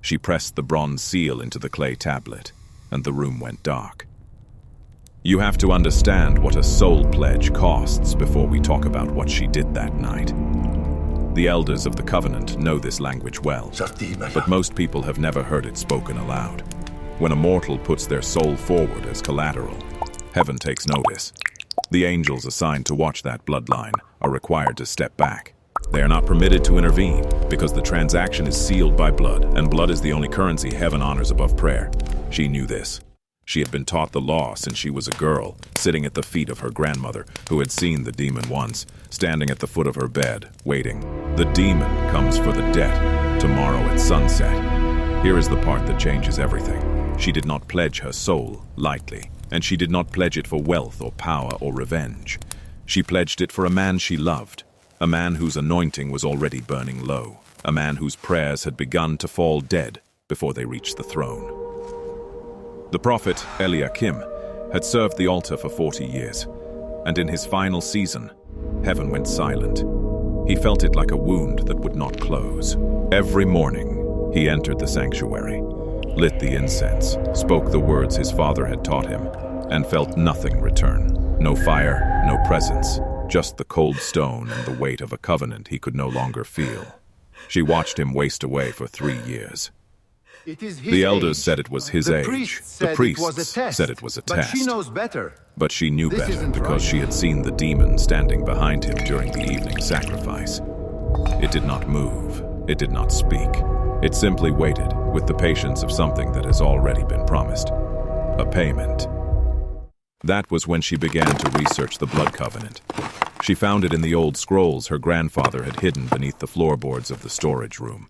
She pressed the bronze seal into the clay tablet, and the room went dark. You have to understand what a soul pledge costs before we talk about what she did that night. The elders of the covenant know this language well, but most people have never heard it spoken aloud. When a mortal puts their soul forward as collateral, heaven takes notice. The angels assigned to watch that bloodline are required to step back. They are not permitted to intervene because the transaction is sealed by blood, and blood is the only currency heaven honors above prayer. She knew this. She had been taught the law since she was a girl, sitting at the feet of her grandmother, who had seen the demon once, standing at the foot of her bed, waiting. The demon comes for the debt, tomorrow at sunset. Here is the part that changes everything. She did not pledge her soul lightly, and she did not pledge it for wealth or power or revenge. She pledged it for a man she loved, a man whose anointing was already burning low, a man whose prayers had begun to fall dead before they reached the throne. The prophet Eliakim had served the altar for 40 years, and in his final season, heaven went silent. He felt it like a wound that would not close. Every morning, he entered the sanctuary, lit the incense, spoke the words his father had taught him, and felt nothing return. No fire, no presence, just the cold stone and the weight of a covenant he could no longer feel. She watched him waste away for 3 years. The elders said it was his age. The priests said it was a test. But she knows better. But she knew better because she had seen the demon standing behind him during the evening sacrifice. It did not move. It did not speak. It simply waited with the patience of something that has already been promised. A payment. That was when she began to research the blood covenant. She found it in the old scrolls her grandfather had hidden beneath the floorboards of the storage room.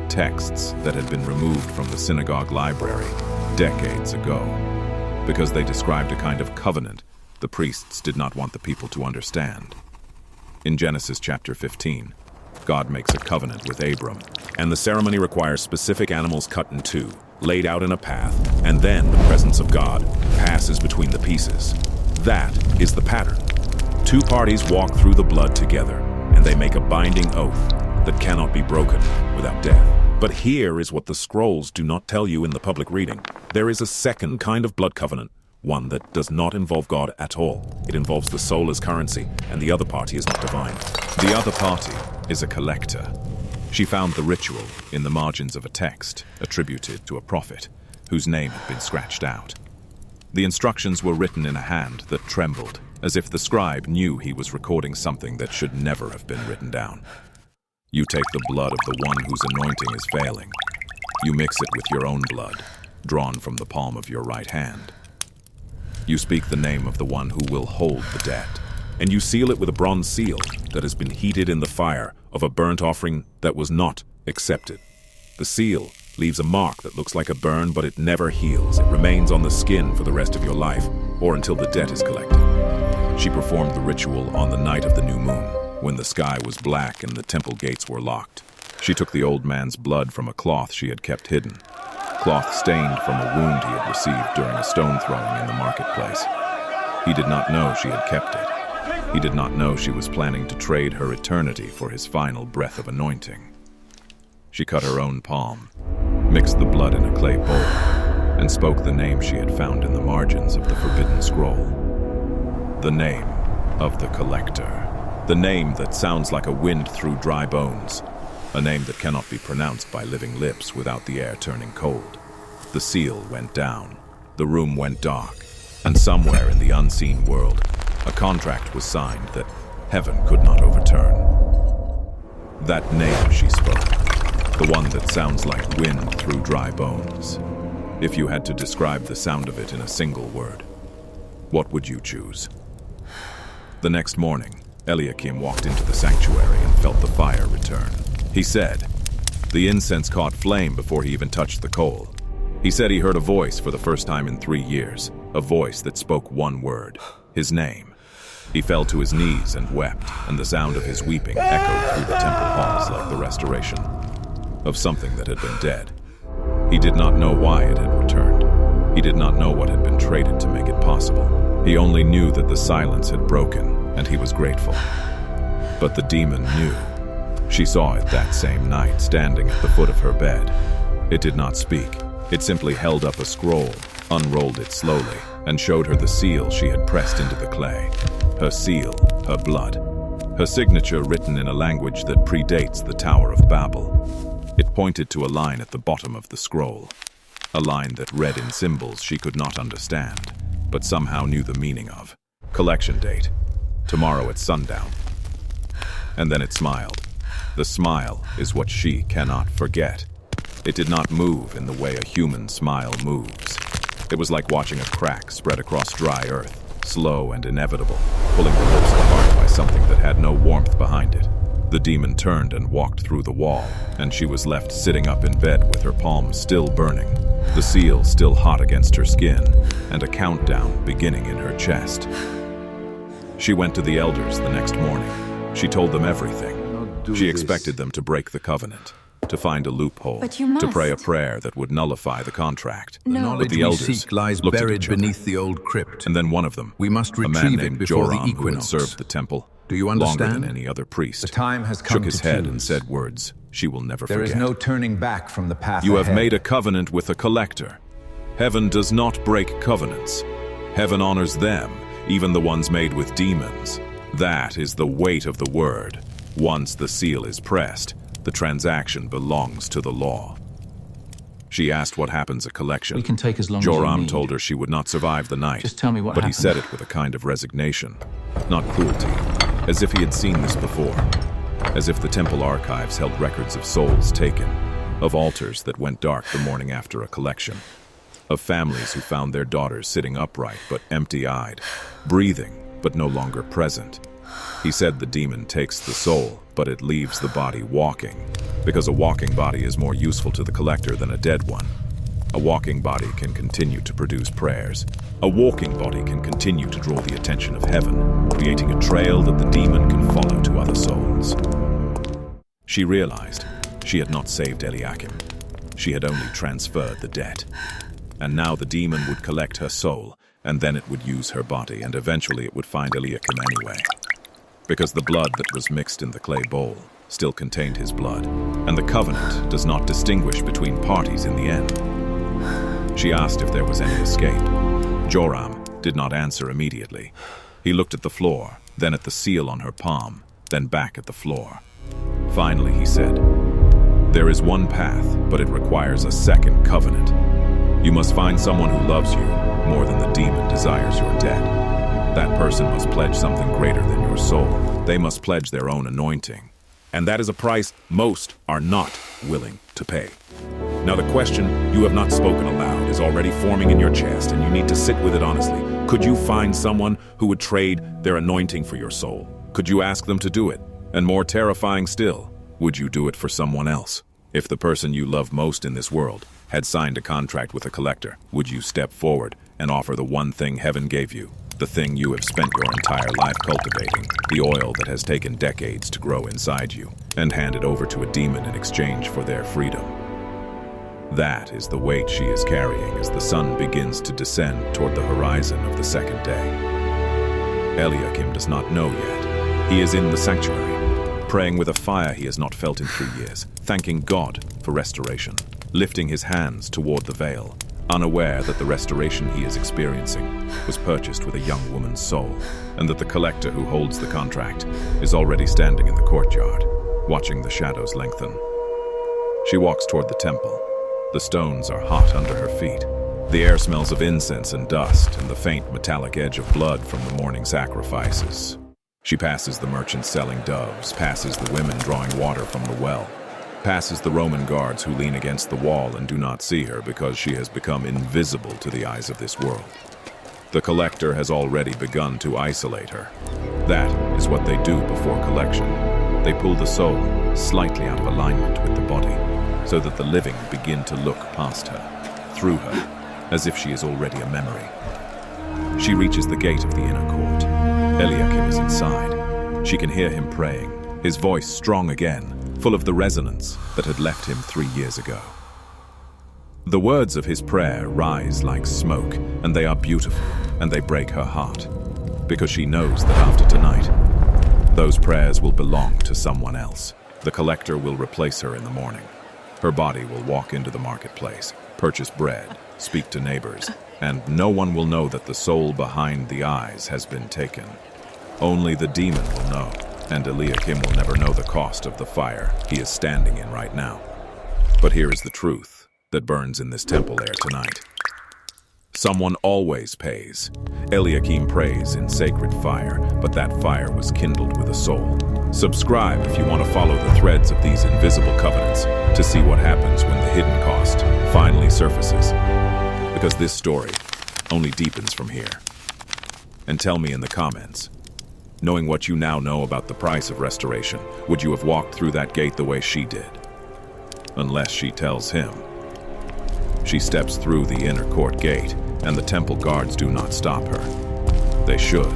Texts that had been removed from the synagogue library decades ago. Because they described a kind of covenant the priests did not want the people to understand. In Genesis chapter 15, God makes a covenant with Abram, and the ceremony requires specific animals cut in two, laid out in a path, and then the presence of God passes between the pieces. That is the pattern. Two parties walk through the blood together, and they make a binding oath that cannot be broken without death. But here is what the scrolls do not tell you in the public reading. There is a second kind of blood covenant, one that does not involve God at all. It involves the soul as currency, and the other party is not divine. The other party is a collector. She found the ritual in the margins of a text attributed to a prophet whose name had been scratched out. The instructions were written in a hand that trembled, as if the scribe knew he was recording something that should never have been written down. You take the blood of the one whose anointing is failing. You mix it with your own blood, drawn from the palm of your right hand. You speak the name of the one who will hold the debt, and you seal it with a bronze seal that has been heated in the fire of a burnt offering that was not accepted. The seal leaves a mark that looks like a burn, but it never heals. It remains on the skin for the rest of your life, or until the debt is collected. She performed the ritual on the night of the new moon, when the sky was black and the temple gates were locked. She took the old man's blood from a cloth she had kept hidden, cloth stained from a wound he had received during a stone throwing in the marketplace. He did not know she had kept it. He did not know she was planning to trade her eternity for his final breath of anointing. She cut her own palm, mixed the blood in a clay bowl, and spoke the name she had found in the margins of the forbidden scroll. The name of the collector. The name that sounds like a wind through dry bones. A name that cannot be pronounced by living lips without the air turning cold. The seal went down. The room went dark. And somewhere in the unseen world, a contract was signed that heaven could not overturn. That name she spoke. The one that sounds like wind through dry bones. If you had to describe the sound of it in a single word, what would you choose? The next morning, Eliakim walked into the sanctuary and felt the fire return. He said, the incense caught flame before he even touched the coal. He said he heard a voice for the first time in 3 years, a voice that spoke one word, his name. He fell to his knees and wept, and the sound of his weeping echoed through the temple halls like the restoration of something that had been dead. He did not know why it had returned. He did not know what had been traded to make it possible. He only knew that the silence had broken, and he was grateful. But the demon knew. She saw it that same night, standing at the foot of her bed. It did not speak. It simply held up a scroll, unrolled it slowly, and showed her the seal she had pressed into the clay. Her seal, her blood. Her signature written in a language that predates the Tower of Babel. It pointed to a line at the bottom of the scroll. A line that read in symbols she could not understand, but somehow knew the meaning of. Collection date. Tomorrow at sundown. And then it smiled. The smile is what she cannot forget. It did not move in the way a human smile moves. It was like watching a crack spread across dry earth, slow and inevitable, pulling the lips apart by something that had no warmth behind it. The demon turned and walked through the wall, and she was left sitting up in bed with her palms still burning, the seal still hot against her skin, and a countdown beginning in her chest. She went to the elders the next morning. She told them everything. She expected them to break the covenant, to find a loophole, to pray a prayer that would nullify the contract. The knowledge but the elders we seek lies looked at buried each other. beneath the old crypt. And then one of them, We must a man retrieve it named before the Joram, who had equinox. served the temple Do you longer understand? than any other priest, The time has come shook his to head choose. and said words she will never There forget. is no turning back from the path You have ahead. made a covenant with a collector. Heaven does not break covenants. Heaven honors them, even the ones made with demons. That is the weight of the word. Once the seal is pressed, the transaction belongs to the law. She asked what happens at collection. We can take as long as you Joram need. told her she would not survive the night. Just tell me what But happened. he said it with a kind of resignation, not cruelty, as if he had seen this before, as if the temple archives held records of souls taken, of altars that went dark the morning after a collection, of families who found their daughters sitting upright but empty-eyed, breathing but no longer present. He said the demon takes the soul, but it leaves the body walking, because a walking body is more useful to the collector than a dead one. A walking body can continue to produce prayers. A walking body can continue to draw the attention of heaven, creating a trail that the demon can follow to other souls. She realized she had not saved Eliakim. She had only transferred the debt. And now the demon would collect her soul, and then it would use her body, and eventually it would find Eliakim anyway. Because the blood that was mixed in the clay bowl still contained his blood, and the covenant does not distinguish between parties in the end. She asked if there was any escape. Joram did not answer immediately. He looked at the floor, then at the seal on her palm, then back at the floor. Finally, he said, "There is one path, but it requires a second covenant. You must find someone who loves you more than the demon desires your dead. That person must pledge something greater than your soul. They must pledge their own anointing. And that is a price most are not willing to pay." Now the question you have not spoken aloud is already forming in your chest, and you need to sit with it honestly. Could you find someone who would trade their anointing for your soul? Could you ask them to do it? And more terrifying still, would you do it for someone else? If the person you love most in this world had signed a contract with a collector, would you step forward and offer the one thing heaven gave you? The thing you have spent your entire life cultivating, the oil that has taken decades to grow inside you, and hand it over to a demon in exchange for their freedom. That is the weight she is carrying as the sun begins to descend toward the horizon of the second day. Eliakim does not know yet. He is in the sanctuary, praying with a fire he has not felt in 3 years, thanking God for restoration, lifting his hands toward the veil, unaware that the restoration he is experiencing was purchased with a young woman's soul, and that the collector who holds the contract is already standing in the courtyard, watching the shadows lengthen. She walks toward the temple. The stones are hot under her feet. The air smells of incense and dust and the faint metallic edge of blood from the morning sacrifices. She passes the merchants selling doves, passes the women drawing water from the well, passes the Roman guards who lean against the wall and do not see her because she has become invisible to the eyes of this world. The collector has already begun to isolate her. That is what they do before collection. They pull the soul slightly out of alignment with the body, so that the living begin to look past her, through her, as if she is already a memory. She reaches the gate of the inner court. Eliakim is inside. She can hear him praying, his voice strong again, full of the resonance that had left him 3 years ago. The words of his prayer rise like smoke, and they are beautiful, and they break her heart, because she knows that after tonight, those prayers will belong to someone else. The collector will replace her in the morning. Her body will walk into the marketplace, purchase bread, speak to neighbors, and no one will know that the soul behind the eyes has been taken. Only the demon will know, and Eliakim will never know the cost of the fire he is standing in right now. But here is the truth that burns in this temple air tonight. Someone always pays. Eliakim prays in sacred fire, but that fire was kindled with a soul. Subscribe if you want to follow the threads of these invisible covenants to see what happens when the hidden cost finally surfaces. Because this story only deepens from here. And tell me in the comments, knowing what you now know about the price of restoration, would you have walked through that gate the way she did? Unless she tells him. She steps through the inner court gate, and the temple guards do not stop her. They should.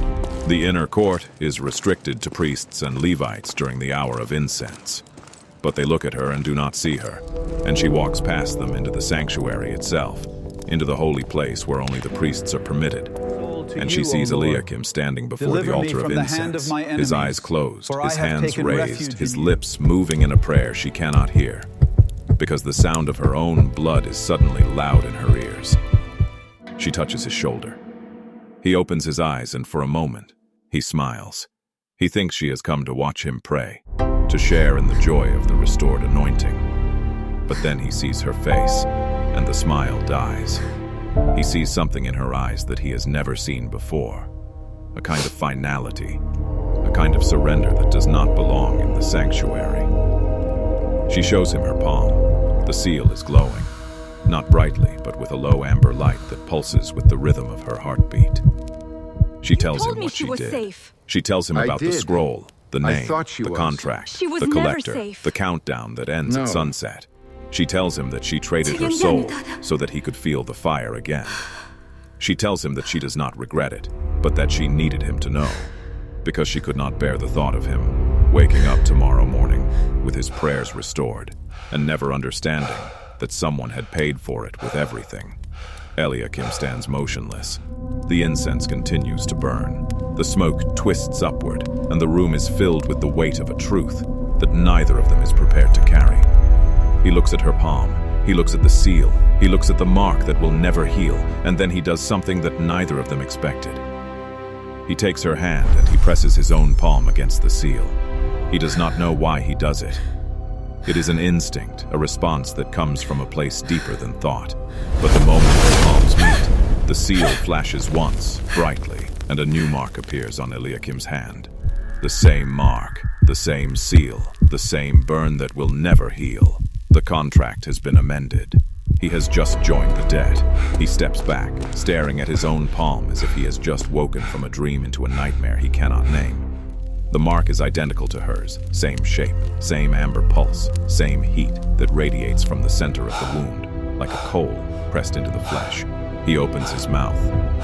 The inner court is restricted to priests and Levites during the hour of incense. But they look at her and do not see her, and she walks past them into the sanctuary itself, into the holy place where only the priests are permitted. And she sees Eliakim standing before the altar of incense, his eyes closed, his hands raised, his lips moving in a prayer she cannot hear, because the sound of her own blood is suddenly loud in her ears. She touches his shoulder. He opens his eyes, and for a moment, he smiles. He thinks she has come to watch him pray, to share in the joy of the restored anointing. But then he sees her face, and the smile dies. He sees something in her eyes that he has never seen before, a kind of finality, a kind of surrender that does not belong in the sanctuary. She shows him her palm. The seal is glowing, not brightly, but with a low amber light that pulses with the rhythm of her heartbeat. She tells him what she did. Safe. She tells him about the scroll, the name, the contract, the collector, safe. the countdown that ends at sunset. She tells him that she traded her soul so that he could feel the fire again. She tells him that she does not regret it, but that she needed him to know, because she could not bear the thought of him waking up tomorrow morning with his prayers restored and never understanding that someone had paid for it with everything. Eliakim stands motionless. The incense continues to burn. The smoke twists upward, and the room is filled with the weight of a truth that neither of them is prepared to carry. He looks at her palm. He looks at the seal. He looks at the mark that will never heal, and then he does something that neither of them expected. He takes her hand and he presses his own palm against the seal. He does not know why he does it. It is an instinct, a response that comes from a place deeper than thought. But the moment their palms meet, the seal flashes once, brightly, and a new mark appears on Eliakim's hand. The same mark, the same seal, the same burn that will never heal. The contract has been amended. He has just joined the debt. He steps back, staring at his own palm as if he has just woken from a dream into a nightmare he cannot name. The mark is identical to hers, same shape, same amber pulse, same heat that radiates from the center of the wound, like a coal pressed into the flesh. He opens his mouth,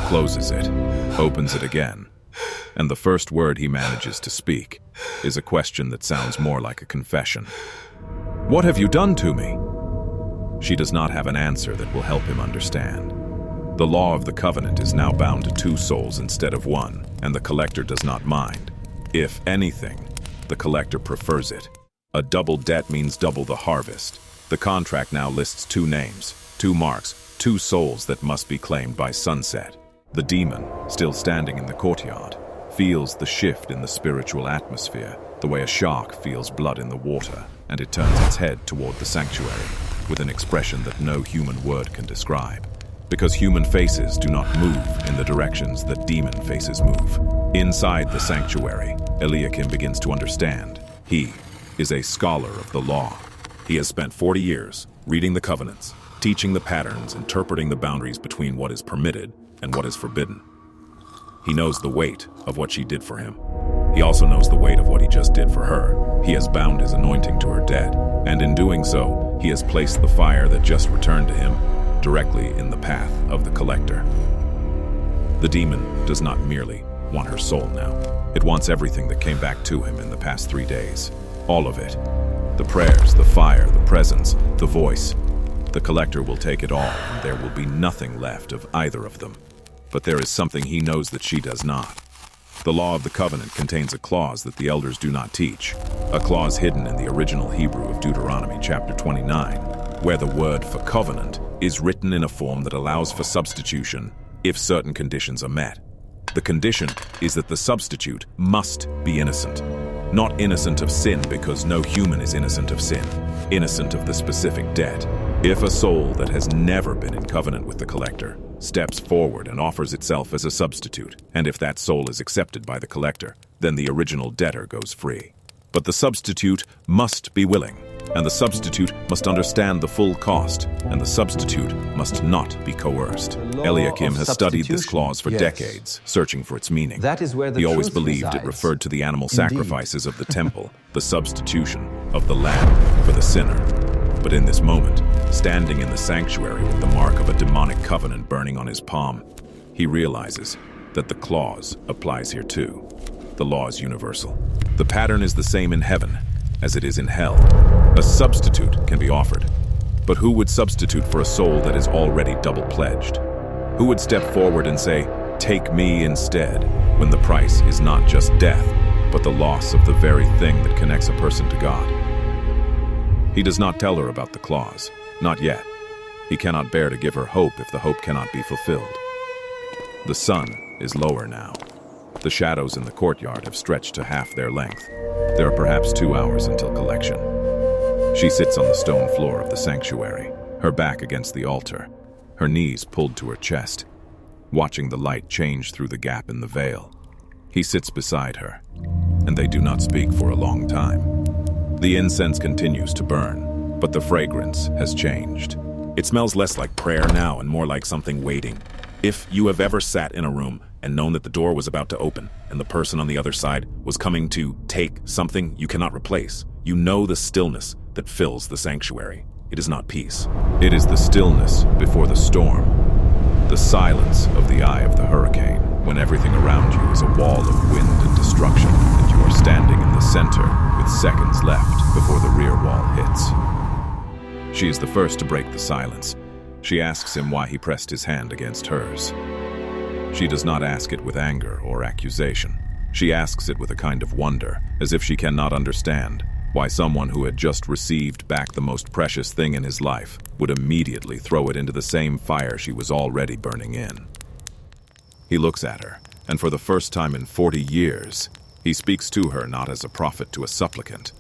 closes it, opens it again, and the first word he manages to speak is a question that sounds more like a confession. "What have you done to me?" She does not have an answer that will help him understand. The law of the covenant is now bound to two souls instead of one, and the collector does not mind. If anything, the collector prefers it. A double debt means double the harvest. The contract now lists two names, two marks, two souls that must be claimed by sunset. The demon, still standing in the courtyard, feels the shift in the spiritual atmosphere, the way a shark feels blood in the water, and it turns its head toward the sanctuary with an expression that no human word can describe. Because human faces do not move in the directions that demon faces move. Inside the sanctuary, Eliakim begins to understand. He is a scholar of the law. He has spent 40 years reading the covenants, teaching the patterns, interpreting the boundaries between what is permitted and what is forbidden. He knows the weight of what she did for him. He also knows the weight of what he just did for her. He has bound his anointing to her dead, and in doing so, he has placed the fire that just returned to him directly in the path of the collector. The demon does not merely want her soul now. It wants everything that came back to him in the past 3 days. All of it. The prayers, the fire, the presence, the voice. The collector will take it all, and there will be nothing left of either of them. But there is something he knows that she does not. The law of the covenant contains a clause that the elders do not teach, a clause hidden in the original Hebrew of Deuteronomy chapter 29, where the word for covenant is written in a form that allows for substitution if certain conditions are met. The condition is that the substitute must be innocent. Not innocent of sin, because no human is innocent of sin, innocent of the specific debt. If a soul that has never been in covenant with the collector steps forward and offers itself as a substitute, and if that soul is accepted by the collector, then the original debtor goes free. But the substitute must be willing, and the substitute must understand the full cost, and the substitute must not be coerced. Eliakim has studied this clause for decades, searching for its meaning. That is where the He always truth believed resides. it referred to the animal Indeed. sacrifices of the temple, the substitution of the lamb for the sinner. But in this moment, standing in the sanctuary with the mark of a demonic covenant burning on his palm, he realizes that the clause applies here too. The law is universal. The pattern is the same in heaven as it is in hell. A substitute can be offered, but who would substitute for a soul that is already double-pledged? Who would step forward and say, "Take me instead," when the price is not just death, but the loss of the very thing that connects a person to God? He does not tell her about the clause, not yet. He cannot bear to give her hope if the hope cannot be fulfilled. The sun is lower now. The shadows in the courtyard have stretched to half their length. There are perhaps 2 hours until collection. She sits on the stone floor of the sanctuary, her back against the altar, her knees pulled to her chest, watching the light change through the gap in the veil. He sits beside her, and they do not speak for a long time. The incense continues to burn, but the fragrance has changed. It smells less like prayer now and more like something waiting. If you have ever sat in a room and known that the door was about to open and the person on the other side was coming to take something you cannot replace, you know the stillness that fills the sanctuary. It is not peace. It is the stillness before the storm, the silence of the eye of the hurricane, when everything around you is a wall of wind and destruction, and you are standing in the center with seconds left before the rear wall hits. She is the first to break the silence. She asks him why he pressed his hand against hers. She does not ask it with anger or accusation. She asks it with a kind of wonder, as if she cannot understand why someone who had just received back the most precious thing in his life would immediately throw it into the same fire she was already burning in. He looks at her, and for the first time in 40 years, he speaks to her not as a prophet to a supplicant,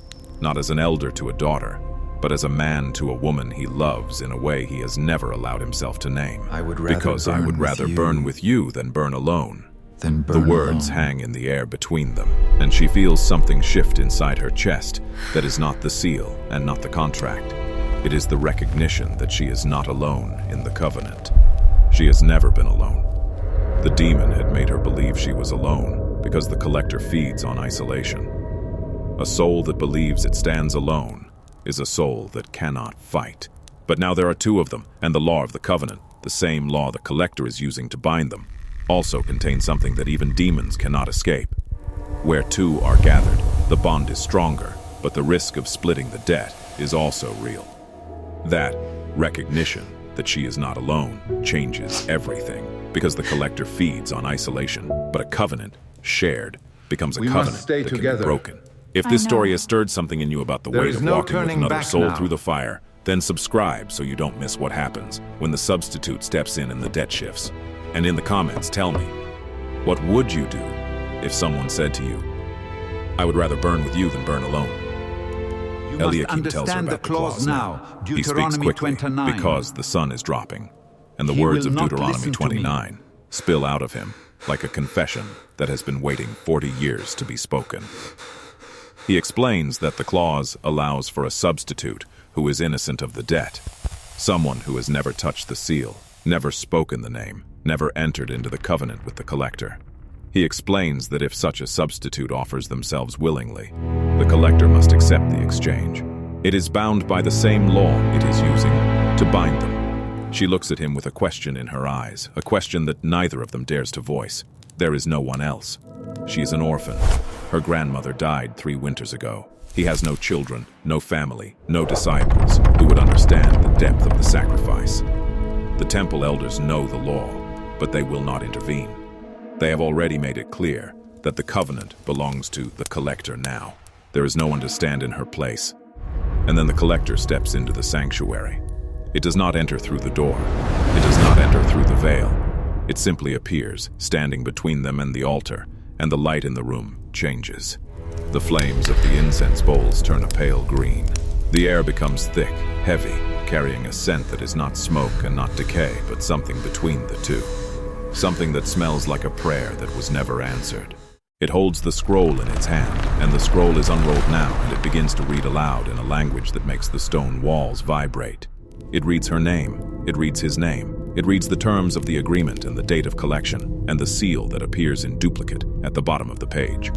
not as an elder to a daughter, but as a man to a woman he loves in a way he has never allowed himself to name. Because I would rather burn with you than burn alone. The words hang in the air between them, and she feels something shift inside her chest that is not the seal and not the contract. It is the recognition that she is not alone in the covenant. She has never been alone. The demon had made her believe she was alone because the collector feeds on isolation. A soul that believes it stands alone is a soul that cannot fight. But now there are two of them, and the law of the covenant, the same law the collector is using to bind them, also contains something that even demons cannot escape. Where two are gathered, the bond is stronger, but the risk of splitting the debt is also real. That recognition that she is not alone changes everything, because the collector feeds on isolation, but a covenant, shared, becomes a covenant that can be broken. If this story has stirred something in you about the weight of walking with another soul through the fire, then subscribe so you don't miss what happens when the substitute steps in and the debt shifts. And in the comments, tell me, what would you do if someone said to you, "I would rather burn with you than burn alone"? Eliakim tells her about the clause now. He speaks quickly because the sun is dropping, and the words of Deuteronomy 29 spill out of him like a confession that has been waiting 40 years to be spoken. He explains that the clause allows for a substitute who is innocent of the debt, someone who has never touched the seal, never spoken the name, never entered into the covenant with the collector. He explains that if such a substitute offers themselves willingly, the collector must accept the exchange. It is bound by the same law it is using to bind them. She looks at him with a question in her eyes, a question that neither of them dares to voice. There is no one else. She is an orphan. Her grandmother died 3 winters ago. He has no children, no family, no disciples who would understand the depth of the sacrifice. The temple elders know the law, but they will not intervene. They have already made it clear that the covenant belongs to the collector now. There is no one to stand in her place. And then the collector steps into the sanctuary. It does not enter through the door. It does not enter through the veil. It simply appears, standing between them and the altar, and the light in the room changes. The flames of the incense bowls turn a pale green. The air becomes thick, heavy, carrying a scent that is not smoke and not decay, but something between the two. Something that smells like a prayer that was never answered. It holds the scroll in its hand, and the scroll is unrolled now, and it begins to read aloud in a language that makes the stone walls vibrate. It reads her name. It reads his name. It reads the terms of the agreement and the date of collection, and the seal that appears in duplicate at the bottom of the page.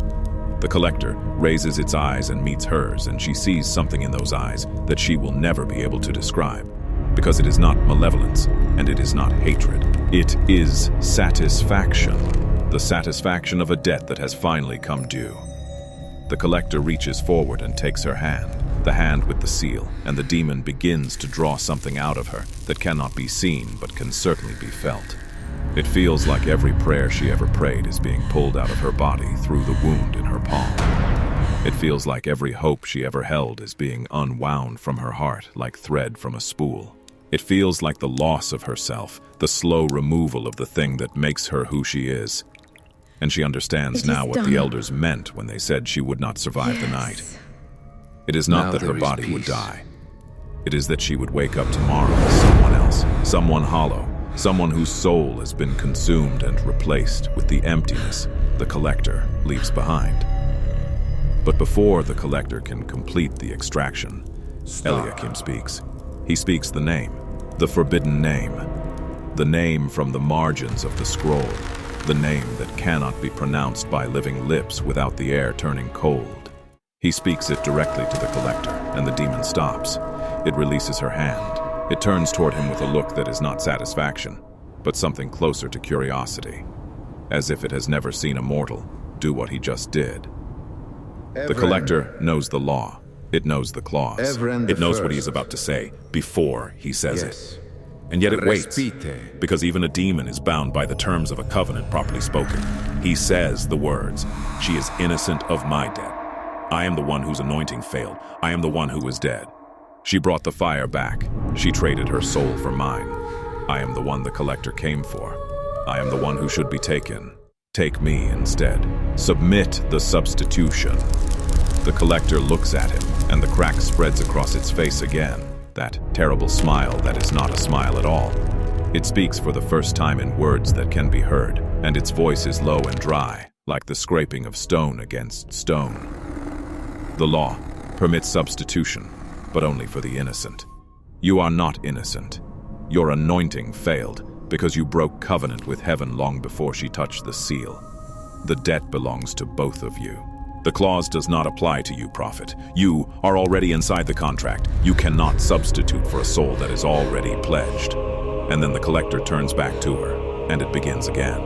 The collector raises its eyes and meets hers, and she sees something in those eyes that she will never be able to describe, because it is not malevolence, and it is not hatred. It is satisfaction. The satisfaction of a debt that has finally come due. The collector reaches forward and takes her hand, the hand with the seal, and the demon begins to draw something out of her that cannot be seen but can certainly be felt. It feels like every prayer she ever prayed is being pulled out of her body through the wound in her palm. It feels like every hope she ever held is being unwound from her heart like thread from a spool. It feels like the loss of herself, the slow removal of the thing that makes her who she is. And she understands now what the elders meant when they said she would not survive the night. It is not that her body would die. It is that she would wake up tomorrow as someone else, someone hollow, someone whose soul has been consumed and replaced with the emptiness the collector leaves behind. But before the collector can complete the extraction, Eliakim speaks. He speaks the name, the forbidden name, the name from the margins of the scroll, the name that cannot be pronounced by living lips without the air turning cold. He speaks it directly to the collector, and the demon stops. It releases her hand. It turns toward him with a look that is not satisfaction, but something closer to curiosity, as if it has never seen a mortal do what he just did. The collector knows the law. It knows the clause. It knows what he is about to say before he says it. And yet it waits, because even a demon is bound by the terms of a covenant properly spoken. He says the words, "She is innocent of my debt. I am the one whose anointing failed. I am the one who was dead. She brought the fire back. She traded her soul for mine. I am the one the collector came for. I am the one who should be taken. Take me instead. Submit the substitution." The collector looks at him, and the crack spreads across its face again. That terrible smile that is not a smile at all. It speaks for the first time in words that can be heard, and its voice is low and dry, like the scraping of stone against stone. The law permits substitution, but only for the innocent. You are not innocent. Your anointing failed because you broke covenant with heaven long before she touched the seal. The debt belongs to both of you. The clause does not apply to you, prophet. You are already inside the contract. You cannot substitute for a soul that is already pledged. And then the collector turns back to her, and it begins again.